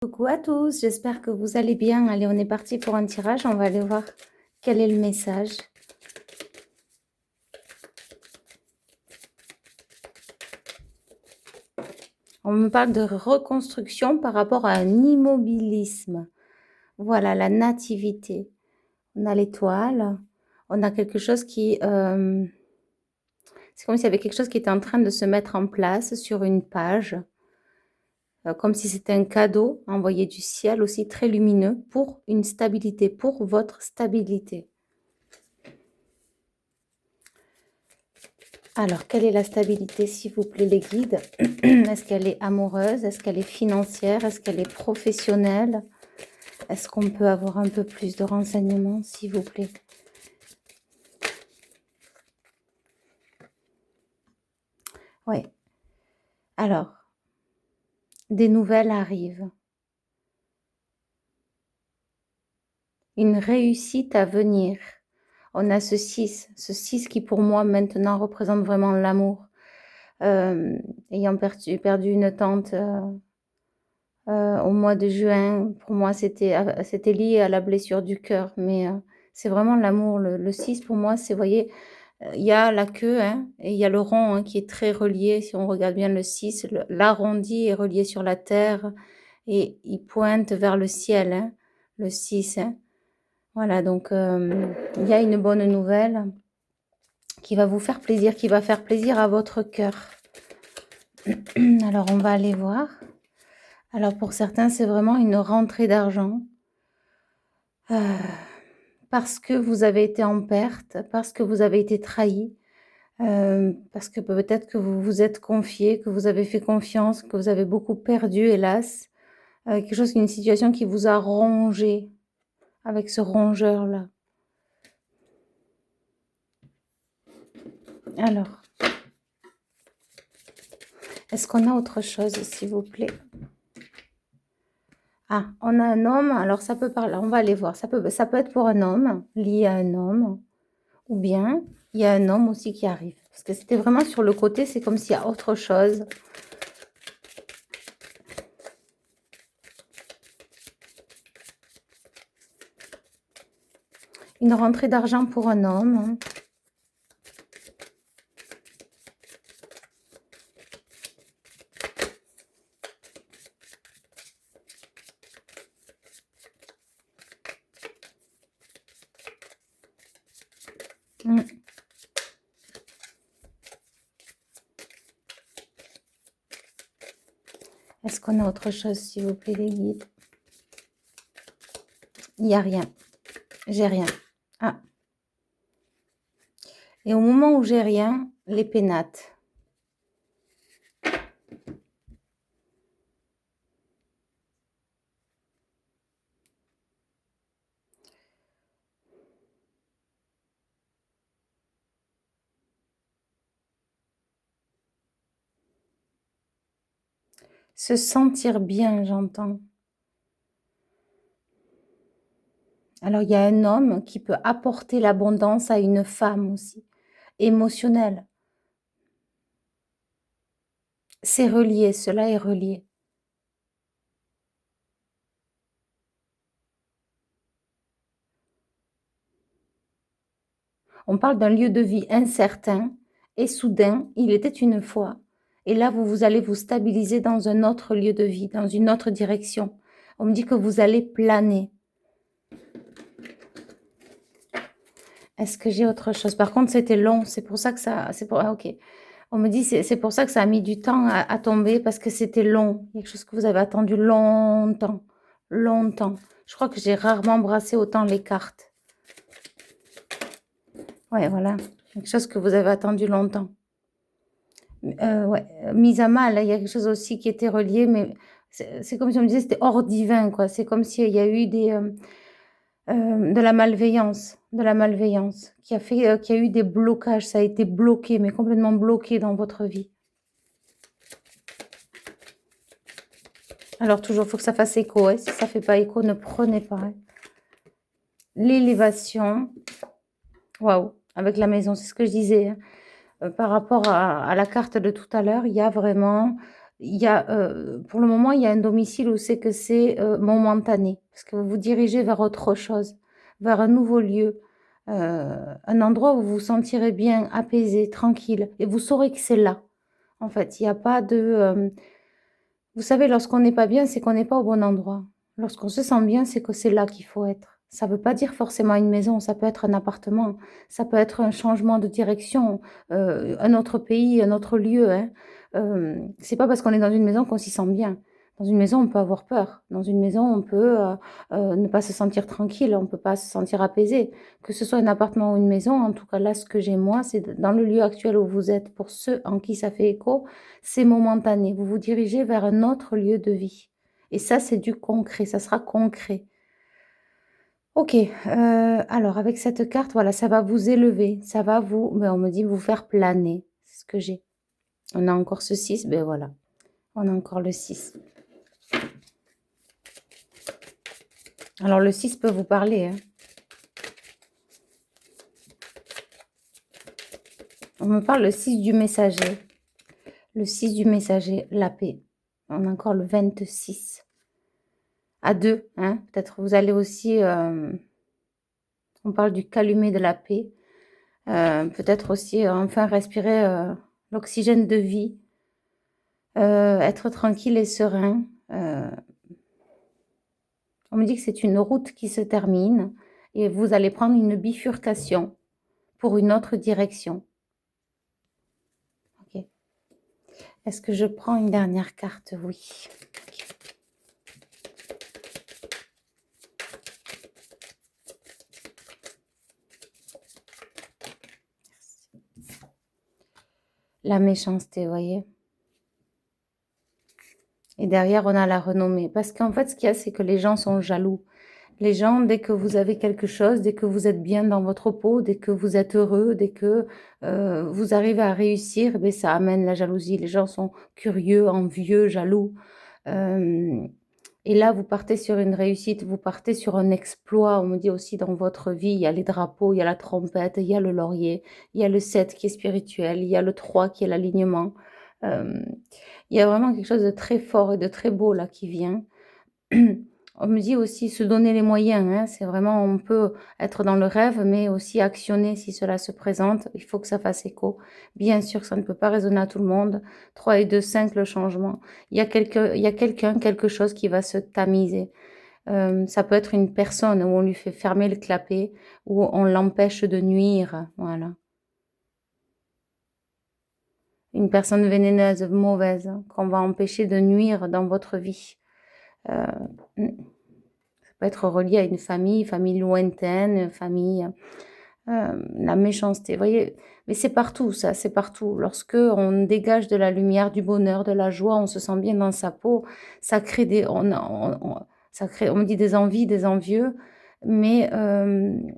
Coucou à tous, j'espère que vous allez bien. Allez, on est parti pour un tirage. On va aller voir quel est le message. On me parle de reconstruction par rapport à un immobilisme. Voilà, la nativité. On a l'étoile. On a quelque chose qui... c'est comme s'il y avait quelque chose qui était en train de se mettre en place sur une page. Comme si c'était un cadeau envoyé du ciel aussi très lumineux pour une stabilité, pour votre stabilité. Alors, quelle est la stabilité, s'il vous plaît, les guides? Est-ce qu'elle est amoureuse? Est-ce qu'elle est financière? Est-ce qu'elle est professionnelle? Est-ce qu'on peut avoir un peu plus de renseignements, s'il vous plaît? Oui. Alors, des nouvelles arrivent. Une réussite à venir. On a ce 6 qui pour moi maintenant représente vraiment l'amour. Ayant perdu une tante au mois de juin, pour moi c'était lié à la blessure du cœur, mais c'est vraiment l'amour. Le 6 pour moi, c'est, vous voyez, il y a la queue, hein, et il y a le rond, hein, qui est très relié. Si on regarde bien le 6, l'arrondi est relié sur la terre et il pointe vers le ciel, hein, le 6, hein. Voilà, donc il y a une bonne nouvelle qui va vous faire plaisir, qui va faire plaisir à votre cœur. Alors, on va aller voir. Alors, pour certains, c'est vraiment une rentrée d'argent. Parce que vous avez été en perte, parce que vous avez été trahi, parce que peut-être que vous vous êtes confié, que vous avez fait confiance, que vous avez beaucoup perdu, hélas. Quelque chose, une situation qui vous a rongé, avec ce rongeur-là. Alors, est-ce qu'on a autre chose, s'il vous plaît? Ah, on a un homme, alors ça peut parler, on va aller voir, ça peut être pour un homme, lié à un homme, ou bien il y a un homme aussi qui arrive. Parce que c'était vraiment sur le côté, c'est comme s'il y a autre chose. Une rentrée d'argent pour un homme. Est-ce qu'on a autre chose, s'il vous plaît, les guides? Il n'y a rien. J'ai rien. Ah. Et au moment où j'ai rien, les pénates. Se sentir bien, j'entends. Alors, il y a un homme qui peut apporter l'abondance à une femme aussi, émotionnelle. C'est relié, cela est relié. On parle d'un lieu de vie incertain et soudain, il était une fois. Et là, vous allez vous stabiliser dans un autre lieu de vie, dans une autre direction. On me dit que vous allez planer. Est-ce que j'ai autre chose? Par contre, c'était long, c'est pour ça que ça... Ah, ok. On me dit, c'est pour ça que ça a mis du temps à tomber, parce que c'était long. Quelque chose que vous avez attendu longtemps. Longtemps. Je crois que j'ai rarement brassé autant les cartes. Ouais, voilà. Quelque chose que vous avez attendu longtemps. Ouais, mise à mal, il y a quelque chose aussi qui était relié, mais c'est comme si on me disait c'était hors divin, quoi. C'est comme s'il y a eu de la malveillance qui a fait, qu'il y a eu des blocages. Ça a été bloqué, mais complètement bloqué dans votre vie. Alors toujours, il faut que ça fasse écho. Hein. Si ça ne fait pas écho, ne prenez pas. Hein. L'élévation. Waouh, avec la maison, c'est ce que je disais. Hein. Par rapport à la carte de tout à l'heure, il y a vraiment pour le moment, il y a un domicile où c'est que c'est, momentané, parce que vous vous dirigez vers autre chose, vers un nouveau lieu, un endroit où vous vous sentirez bien, apaisé, tranquille et vous saurez que c'est là. En fait, il y a pas de, vous savez, lorsqu'on n'est pas bien, c'est qu'on n'est pas au bon endroit. Lorsqu'on se sent bien, c'est que c'est là qu'il faut être. Ça veut pas dire forcément une maison, ça peut être un appartement, ça peut être un changement de direction, un autre pays, un autre lieu, hein. C'est pas parce qu'on est dans une maison qu'on s'y sent bien. Dans une maison, on peut avoir peur. Dans une maison, on peut, ne pas se sentir tranquille, on peut pas se sentir apaisé. Que ce soit un appartement ou une maison, en tout cas là, ce que j'ai moi, c'est dans le lieu actuel où vous êtes, pour ceux en qui ça fait écho, c'est momentané. Vous vous dirigez vers un autre lieu de vie et ça, c'est du concret, ça sera concret. OK, alors avec cette carte, voilà, ça va vous élever, ça va vous on me dit vous faire planer, c'est ce que j'ai. On a encore ce 6, ben voilà, on a encore le 6. Alors le 6 peut vous parler, hein. On me parle le 6 du messager. Le 6 du messager, la paix. On a encore le 26. À 2, hein, peut-être vous allez aussi, on parle du calumet de la paix. Peut-être aussi, enfin respirer, l'oxygène de vie, être tranquille et serein. On me dit que c'est une route qui se termine et vous allez prendre une bifurcation pour une autre direction. OK. Est-ce que je prends une dernière carte? Oui. OK. La méchanceté, vous voyez? Et derrière, on a la renommée. Parce qu'en fait, ce qu'il y a, c'est que les gens sont jaloux. Les gens, dès que vous avez quelque chose, dès que vous êtes bien dans votre peau, dès que vous êtes heureux, dès que, vous arrivez à réussir, beh, ça amène la jalousie. Les gens sont curieux, envieux, jaloux. Hem Et là, vous partez sur une réussite, vous partez sur un exploit. On me dit aussi dans votre vie, il y a les drapeaux, il y a la trompette, il y a le laurier, il y a le 7 qui est spirituel, il y a le 3 qui est l'alignement. Hem, il y a vraiment quelque chose de très fort et de très beau là qui vient. On me dit aussi se donner les moyens, hein, c'est vraiment on peut être dans le rêve, mais aussi actionner si cela se présente. Il faut que ça fasse écho. Bien sûr que ça ne peut pas résonner à tout le monde. 3 et 2, 5, le changement. Il y a quelqu'un, quelque chose qui va se tamiser. Ça peut être une personne où on lui fait fermer le clapet, où on l'empêche de nuire, voilà. Une personne vénéneuse, mauvaise, qu'on va empêcher de nuire dans votre vie. Heu, mmh. Peut être relié à une famille, famille lointaine, famille, la méchanceté, vous voyez? Mais c'est partout ça, c'est partout. Lorsque on dégage de la lumière, du bonheur, de la joie, on se sent bien dans sa peau, ça crée des on ça crée on me dit des envies, des envieux, mais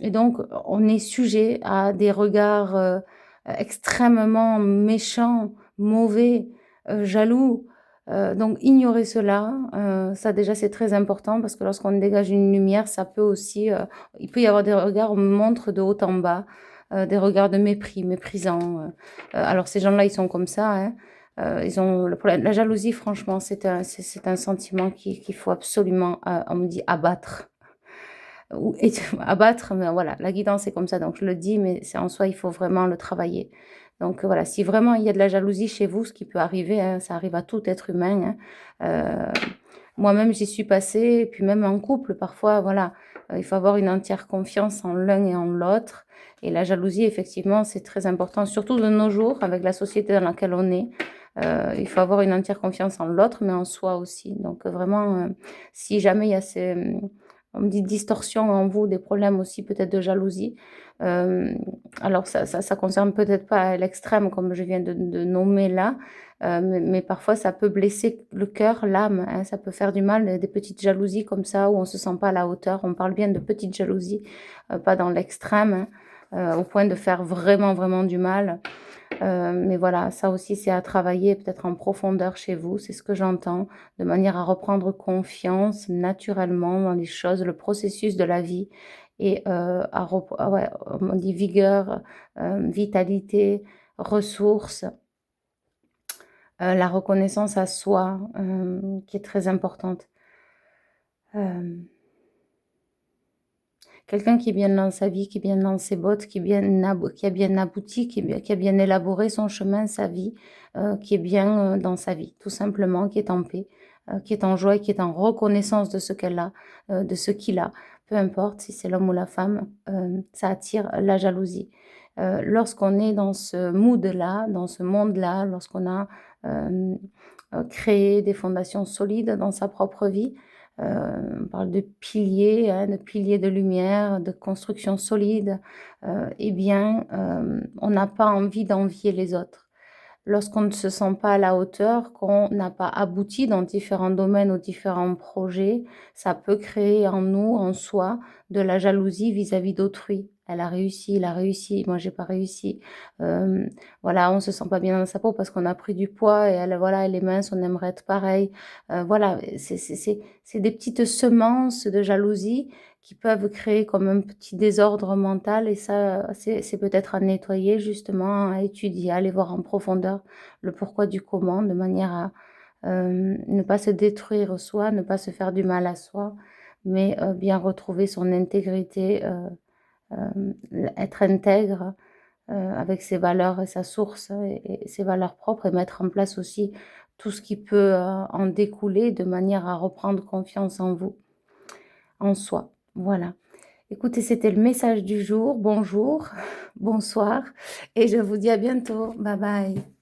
et donc on est sujet à des regards, extrêmement méchants, mauvais, jaloux. Donc ignorer cela, ça déjà c'est très important parce que lorsqu'on dégage une lumière, ça peut aussi, il peut y avoir des regards, on me montre de haut en bas, des regards de mépris, méprisants, alors ces gens-là, ils sont comme ça, hein, ils ont le problème la jalousie franchement, c'est un sentiment qu'il faut absolument, on me dit abattre ou et abattre, mais voilà, la guidance est comme ça, donc je le dis, mais c'est en soi, il faut vraiment le travailler. Donc voilà, si vraiment il y a de la jalousie chez vous, ce qui peut arriver, hein, ça arrive à tout être humain, hein, moi-même j'y suis passée et puis même en couple parfois, voilà, il faut avoir une entière confiance en l'un et en l'autre et la jalousie effectivement, c'est très important, surtout de nos jours avec la société dans laquelle on est. Il faut avoir une entière confiance en l'autre, mais en soi aussi. Donc vraiment, si jamais il y a ces, on me dit distorsions en vous, des problèmes aussi peut-être de jalousie, hem, alors ça concerne peut-être pas l'extrême comme je viens de nommer là, mais parfois ça peut blesser le cœur, l'âme, hein, ça peut faire du mal, des petites jalousies comme ça où on se sent pas à la hauteur. On parle bien de petites jalousies, pas dans l'extrême, hein, au point de faire vraiment, vraiment du mal. Mais voilà, ça aussi c'est à travailler peut-être en profondeur chez vous, c'est ce que j'entends, de manière à reprendre confiance naturellement dans les choses, le processus de la vie et ouais, on dit vigueur, vitalité, ressources, la reconnaissance à soi, qui est très importante. Hem Quelqu'un qui est bien dans sa vie, qui est bien dans ses bottes, qui a bien abouti, qui a bien élaboré son chemin, sa vie, qui est bien, dans sa vie, tout simplement, qui est en paix, qui est en joie et qui est en reconnaissance de ce qu'elle a, de ce qu'il a. Peu importe si c'est l'homme ou la femme, ça attire la jalousie. Lorsqu'on est dans ce mood-là, dans ce monde-là, lorsqu'on a, hem, créé des fondations solides dans sa propre vie, on parle de piliers, hein, de piliers de lumière, de construction solide, eh bien, on n'a pas envie d'envier les autres. Lorsqu'on ne se sent pas à la hauteur, qu'on n'a pas abouti dans différents domaines ou différents projets, ça peut créer en nous, en soi, de la jalousie vis-à-vis d'autrui. Elle a réussi, il a réussi, moi j'ai pas réussi. Hem, voilà, on se sent pas bien dans sa peau parce qu'on a pris du poids et elle, voilà, elle est mince, on aimerait être pareil. Voilà, c'est des petites semences de jalousie qui peuvent créer comme un petit désordre mental et ça, c'est peut-être à nettoyer justement, à étudier, à aller voir en profondeur le pourquoi du comment, de manière à, ne pas se détruire soi, ne pas se faire du mal à soi, mais bien retrouver son intégrité, être intègre, avec ses valeurs et sa source et ses valeurs propres et mettre en place aussi tout ce qui peut, en découler de manière à reprendre confiance en vous, en soi. Voilà. Écoutez, c'était le message du jour. Bonjour, bonsoir et je vous dis à bientôt. Bye bye.